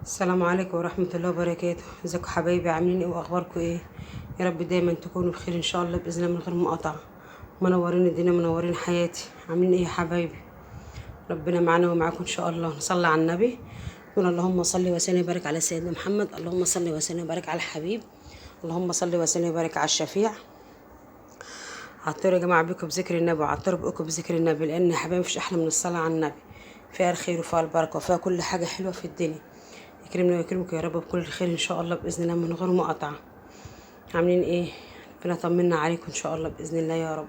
السلام عليكم ورحمة الله وبركاته. ازيكم حبايبي؟ عاملين ايه واخباركم ايه؟ يا رب دايما تكونوا بخير ان شاء الله باذن الله من غير مقاطعة. منورين الدنيا، منورين حياتي. عاملين ايه يا حبايبي؟ ربنا معانا ومعاكم ان شاء الله. نصلي على النبي، نقول اللهم صل وسلم وبارك على سيدنا محمد. اللهم صل وسلم وبارك على الحبيب. اللهم صل وسلم وبارك على الشفيع. عطروا يا جماعة بيكم بذكر النبي، وعطروا بقكم بذكر النبي، لان يا حبايبي مفيش احلى من الصلاة على النبي. فيها الخير وفيها البركة وفيها كل حاجة حلوة في الدنيا. يكرمنا ويكرمكم يا رب بكل الخير ان شاء الله باذن الله من غير مقاطعه. عاملين ايه؟ ربنا طمنا عليكم ان شاء الله باذن الله يا رب.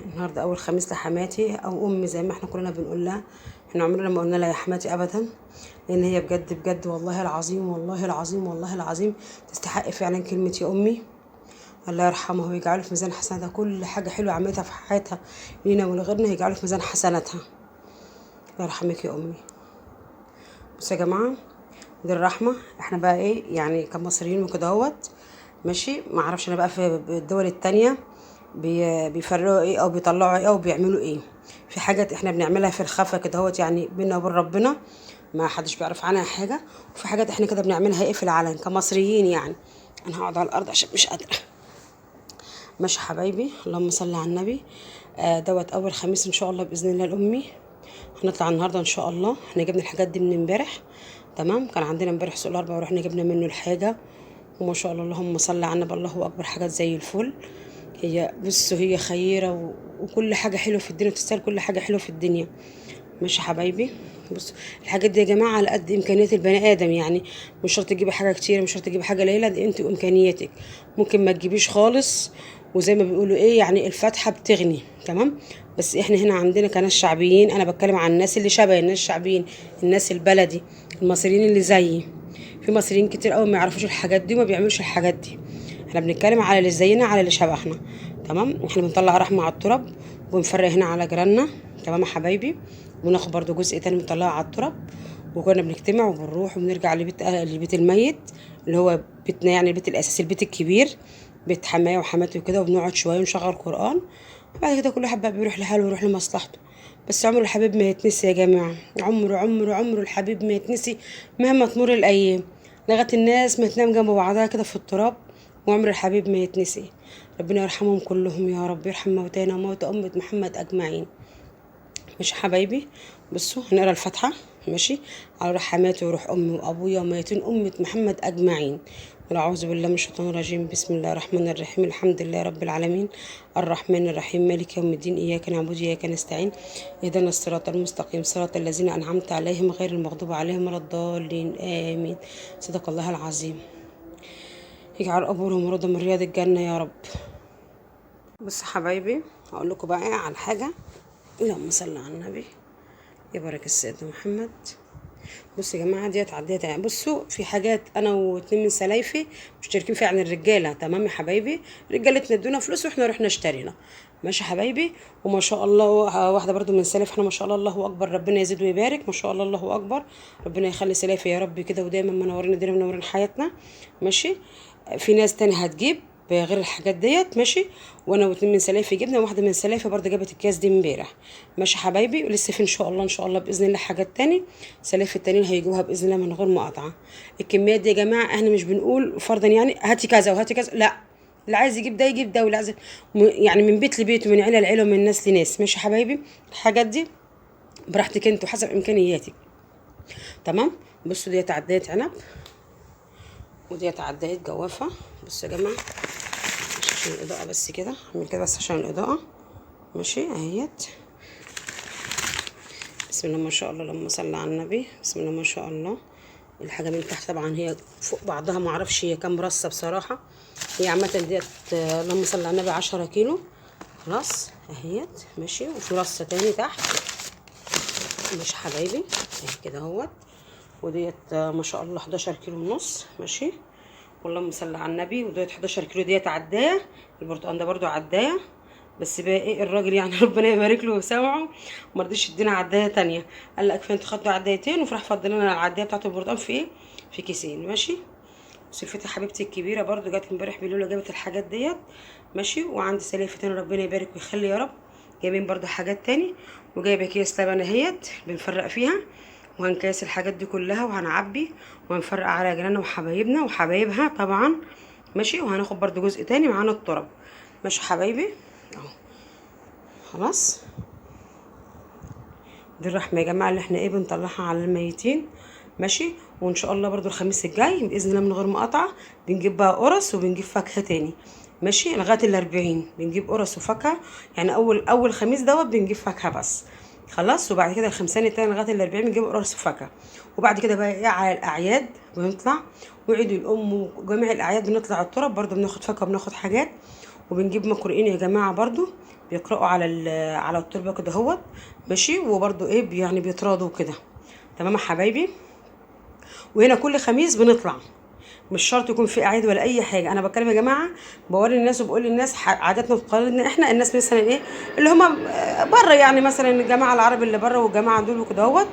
النهارده اول خميس لحماتي او امي زي ما احنا كلنا بنقول لها. احنا عمرنا ما قلنا لها يا حماتي ابدا، لان هي بجد بجد والله العظيم والله العظيم والله العظيم تستحق فعلا كلمه يا امي. الله يرحمها ويجعله في ميزان حسناتها. كل حاجه حلوه عملتها في حياتها لينا ولغيرنا يجعله في ميزان حسناتها. الله يرحمك يا امي. بصوا يا جماعه، دي الرحمه. احنا بقى ايه يعني كمصريين وكده اهوت ماشي. ما اعرفش انا بقى في الدول التانية بيفرقوا ايه او بيطلعوا ايه او بيعملوا ايه. في حاجات احنا بنعملها في الخفا كده اهوت يعني بينا وبين ربنا، ما حدش بيعرف عنها حاجه. وفي حاجات احنا كده بنعملها ايه في العلن كمصريين يعني. انا هقعد على الارض عشان مش قادره. ماشي حبايبي، اللهم صل على النبي. دوت اول خميس ان شاء الله باذن الله لامي. هنطلع النهارده ان شاء الله. احنا جبنا الحاجات دي من امبارح. تمام، كان عندنا امبارح سوق الاربعاء ورحنا جبنا منه الحاجه. وما شاء الله اللهم صل على النبي، الله اكبر، حاجات زي الفل. هي بصوا هي خيره وكل حاجه حلوه في الدنيا، تستاهل كل حاجه حلوه في الدنيا. ماشي حبايبي. بصوا الحاجات دي يا جماعه على قد امكانيات البني ادم يعني. مش شرط تجيبي حاجه كتير، مش شرط تجيبي حاجه قليله، دي انت وامكانياتك. ممكن ما تجيبيش خالص، وزي ما بيقولوا ايه يعني الفاتحه بتغني. تمام. بس احنا هنا عندنا كناس شعبيين، انا بتكلم عن الناس اللي شبه الناس الشعبيين، الناس البلدي، المصريين اللي زيي. في مصريين كتير قوي ما يعرفوش الحاجات دي وما بيعملوش الحاجات دي. احنا بنتكلم على اللي زينا، على اللي شبهنا. تمام. احنا بنطلع رحمه على التراب ونفرق هنا على جيراننا. تمام يا حبايبي. وناخد برضو جزء تاني بنطلعه على التراب. وكنا بنجتمع وبنروح وبنرجع لبيت الميت، اللي هو بيتنا يعني البيت الاساسي، البيت الكبير، بيت حماية وحماتي وكده. وبنقعد شويه ونشغل قران. وبعد كده كل واحد بقى بيروح لحاله ويروح لمصلحته. بس عمر الحبيب ما يتنسي يا جماعه. عمر الحبيب ما يتنسي مهما تمر الايام، لغايه الناس ما تنام جنب بعضها كده في التراب. وعمر الحبيب ما يتنسي. ربنا يرحمهم كلهم يا رب، يرحم موتانا وموتى أمة محمد أجمعين. ماشي حبايبي. بصوا هنقرا الفاتحة. ماشي. على روح حماتي وروح أمي وأبويا وميتين أمة محمد أجمعين. قل أعوذ بالله من الشيطان الرجيم. بسم الله الرحمن الرحيم. الحمد لله رب العالمين، الرحمن الرحيم، مالك يوم الدين، إياك نعبد وإياك نستعين، اهدنا الصراط المستقيم، صراط الذين أنعمت عليهم غير المغضوب عليهم ولا الضالين، آمين. صدق الله العظيم. يجعل قبورهم روضة من رياض الجنة يا رب. بص حبايبي، هقول لكم بقى على حاجة. اللهم صل على النبي، يبارك السيد محمد. بصوا يا جماعه، ديت عديت يعني. بصوا في حاجات انا واتنين من سلايفي مشتركين فيها عن الرجاله. تمام يا حبايبي. رجالتنا ادونا فلوس واحنا رحنا اشترينا. ماشي يا حبايبي. وما شاء الله واحده برضو من سلايف، احنا ما شاء الله الله اكبر، ربنا يزيد ويبارك، ما شاء الله الله اكبر. ربنا يخلي سلايفي يا رب كده ودايما منورين الدنيا منورين حياتنا. ماشي. في ناس تاني هتجيب غير الحاجات ديت. ماشي. وانا واتنين من سلايفي جبنا، واحده من سلايفي برضه جابت الكاس دي امبارح. ماشي حبايبي. ولسه في ان شاء الله ان شاء الله باذن الله حاجات تاني. سلايف التانيين هيجوها باذن الله من غير مقاطعه. الكميات دي يا جماعه احنا مش بنقول فرضا يعني هاتي كذا وهاتي كذا، لا. اللي عايز يجيب ده يجيب ده، واللي عايز يعني من بيت لبيت ومن عيله لعيله ومن ناس لناس. ماشي حبايبي. الحاجات دي براحتك انتوا حسب امكانياتك. تمام. بصوا ديت عدايه عنب وديت عدايه جوافه. بصوا يا جماعه عشان الاضاءه بس كده، اعمل كده بس عشان الاضاءه. ماشي اهيت. بسم الله ما شاء الله، اللهم صل على النبي. بسم الله ما شاء الله. الحاجه من تحت طبعا هي فوق بعضها، ما اعرفش هي كام رصه بصراحه. هي عامه ديت اللهم صل على النبي 10 كيلو خلاص اهيت. ماشي. وفي رصه تاني تحت. ماشي حبايبي اهي كده اهوت. وديت ما شاء الله 11 كيلو ونص. ماشي. واللهم صل على النبي. وديت 11 كيلو ديت عدايه. البرتقال ده برضو عدايه. بس بقى ايه الراجل يعني ربنا يبارك له وسامعه ما رضيش يدينا عدايه تانية. قال لك فين انتوا خدتوا عدايتين وفراح فضل لنا العدايه بتاعت البرتقال في ايه، في كيسين. ماشي. سلفتي حبيبتي الكبيره برضو جت امبارح بالليل جابت الحاجات ديت. ماشي. وعندي سلافه تاني ربنا يبارك ويخلي يا رب، جايبين برضو حاجات تاني. وجايبه اكياس لبن اهيت بنفرق فيها. وهنكيس الحاجات دي كلها وهنعبي وهنفرق على جيراننا وحبايبنا وحبايبها طبعا. ماشي. وهناخد برضو جزء تاني معانا التراب. ماشي حبايبي اهو. خلاص دي الرحمه يا جماعه اللي احنا ايه بنطلعها على الميتين. ماشي. وان شاء الله برضو الخميس الجاي باذن الله من غير مقاطعه بنجيب بقى قرص وبنجيب فاكهه تاني. ماشي. لغايه ال40 بنجيب قرص وفاكهه. يعني اول خميس دوت بنجيب فاكهه بس. خلاص. وبعد كده الخمسين التاني لغايه ال40 بنجيب قرص وفاكهه. وبعد كده بقى ايه على الاعياد بنطلع وعيد الام وجميع الاعياد بنطلع التراب برضو بناخد فاكهه وبناخد حاجات. وبنجيب مقرئين يا جماعه برضو بيقرأوا على التربه كده اهوت. ماشي. وبرضو ايه يعني بيتراضوا كده. تمام يا حبايبي. وهنا كل خميس بنطلع. مش شرط يكون في اعياد ولا اي حاجه. انا بتكلم يا جماعه بوري الناس وبقول للناس عاداتنا وتقاليدنا احنا الناس مثلا ايه اللي هم بره. يعني مثلا الجماعه العرب اللي بره والجماعه دول وكده اهوت.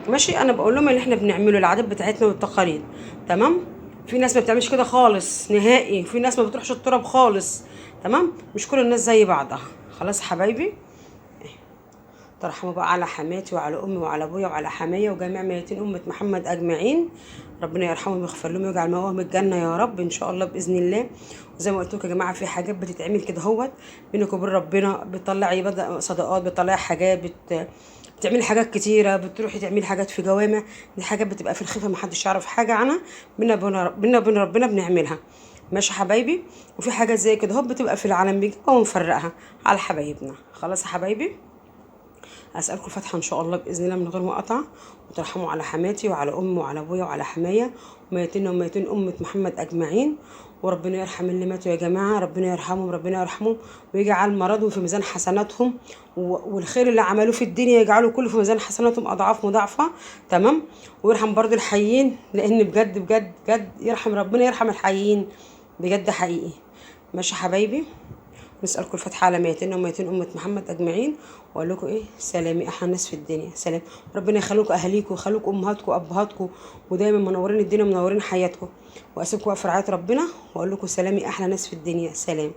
ماشي. انا بقول لهم اللي احنا بنعمله العادات بتاعتنا والتقاليد. تمام. في ناس ما بتعملش كده خالص نهائي. في ناس ما بتروحش التراب خالص. تمام. مش كل الناس زي بعضها. خلاص حبايبي. ترحموا بقى على حماتي وعلى امي وعلى ابويا وعلى حماية وجميع ميتين امه محمد اجمعين. ربنا يرحمهم ويغفر لهم ويجعل مأواهم الجنه يا رب ان شاء الله باذن الله. وزي ما قلت لكم يا جماعه في حاجات بتتعمل كده اهوت بينك وبين ربنا. بتطلعي صدقات بتطلعي حاجات بتعملي حاجات كتيره. بتروحي تعملي حاجات في جوامع. دي حاجات بتبقى في الخفه محدش يعرف حاجه عنها. بينا وبين ربنا بنعملها. ماشي حبايبي. وفي حاجات زي كده اهو بتبقى في العالم بيجيبها ونفرقها على حبايبنا. خلاص يا حبايبي. اسالكم الفاتحه ان شاء الله باذن الله من غير مقاطعه. وترحموا على حماتي وعلى امي وعلى ابويا وعلى حماية وميتين وميتين امه محمد اجمعين. وربنا يرحم اللي ماتوا يا جماعه. ربنا يرحمهم ربنا يرحمهم ويجعل مرضهم في ميزان حسناتهم. والخير اللي عملوه في الدنيا يجعله كله في ميزان حسناتهم اضعاف مضاعفه. تمام. ويرحم برضو الحيين لان بجد بجد بجد يرحم ربنا يرحم الحيين بجد حقيقي. ماشي حبايبي. نسألكم الفتحة على ميتين وميتين أمة محمد أجمعين. وأقول لكم إيه سلامي أحلى ناس في الدنيا. سلام. ربنا يخليكم أهاليكم ويخليكم أمهاتكم وأبهاتكم ودايما منورين الدنيا ومنورين حياتكم. وأسيبكم في رعاية ربنا وأقول لكم سلامي أحلى ناس في الدنيا. سلام.